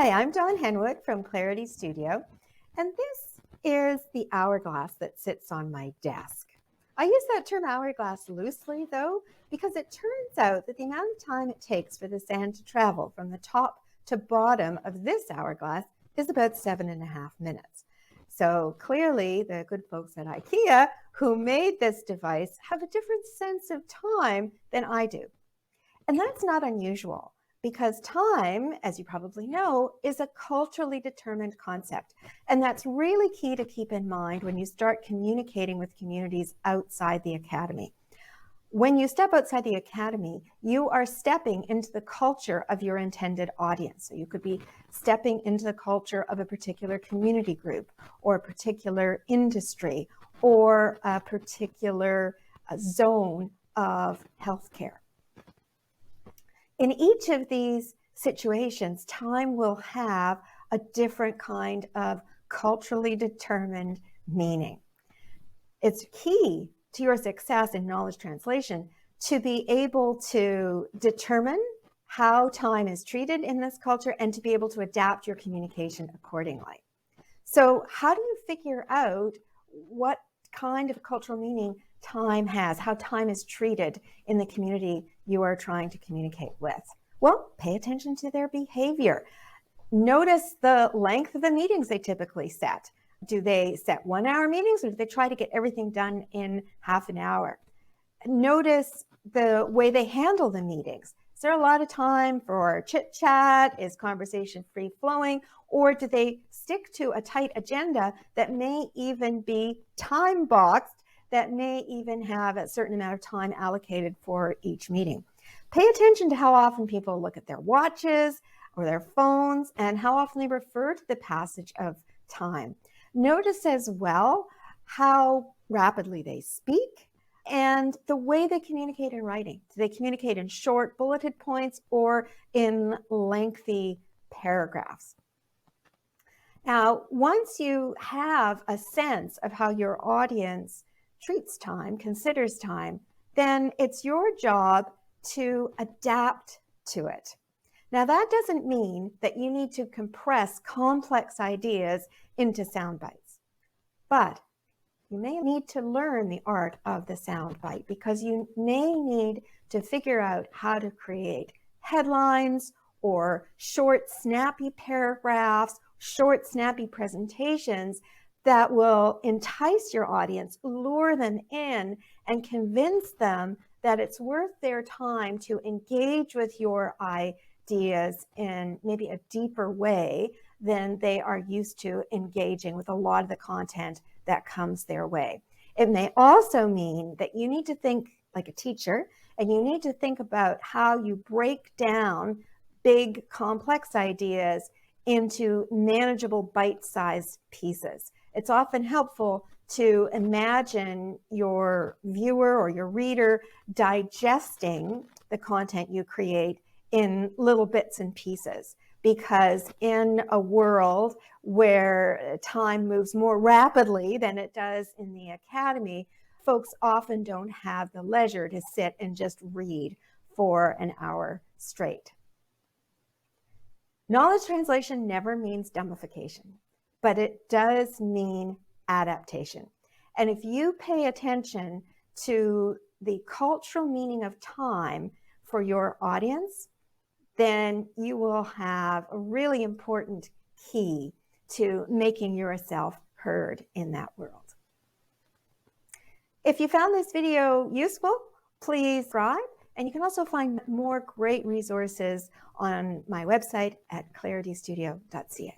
Hi, I'm Dawn Henwick from Clarity Studio, and this is the hourglass that sits on my desk. I use that term hourglass loosely, though, because it turns out that the amount of time it takes for the sand to travel from the top to bottom of this hourglass is about 7.5 minutes. So clearly, the good folks at IKEA who made this device have a different sense of time than I do. And that's not unusual, because time, as you probably know, is a culturally determined concept. And that's really key to keep in mind when you start communicating with communities outside the academy. When you step outside the academy, you are stepping into the culture of your intended audience. So you could be stepping into the culture of a particular community group, or a particular industry, or a particular zone of healthcare. In each of these situations, time will have a different kind of culturally determined meaning. It's key to your success in knowledge translation to be able to determine how time is treated in this culture and to be able to adapt your communication accordingly. So how do you figure out what kind of cultural meaning time has, how time is treated in the community you are trying to communicate with? Well, pay attention to their behavior. Notice the length of the meetings they typically set. Do they set 1-hour meetings, or do they try to get everything done in half an hour? Notice the way they handle the meetings. Is there a lot of time for chit chat? Is conversation free flowing? Or do they stick to a tight agenda that may even be time boxed, that may even have a certain amount of time allocated for each meeting? Pay attention to how often people look at their watches or their phones and how often they refer to the passage of time. Notice as well how rapidly they speak and the way they communicate in writing. Do they communicate in short bulleted points or in lengthy paragraphs? Now, once you have a sense of how your audience treats time, considers time, then it's your job to adapt to it. Now, that doesn't mean that you need to compress complex ideas into sound bites, but you may need to learn the art of the sound bite, because you may need to figure out how to create headlines or short, snappy paragraphs, short, snappy presentations that will entice your audience, lure them in, and convince them that it's worth their time to engage with your ideas in maybe a deeper way than they are used to engaging with a lot of the content that comes their way. It may also mean that you need to think like a teacher, and you need to think about how you break down big, complex ideas into manageable, bite-sized pieces. It's often helpful to imagine your viewer or your reader digesting the content you create in little bits and pieces, because in a world where time moves more rapidly than it does in the academy, folks often don't have the leisure to sit and just read for an hour straight. Knowledge translation never means dumbification, but it does mean adaptation. And if you pay attention to the cultural meaning of time for your audience, then you will have a really important key to making yourself heard in that world. If you found this video useful, please subscribe. And you can also find more great resources on my website at claritystudio.ca.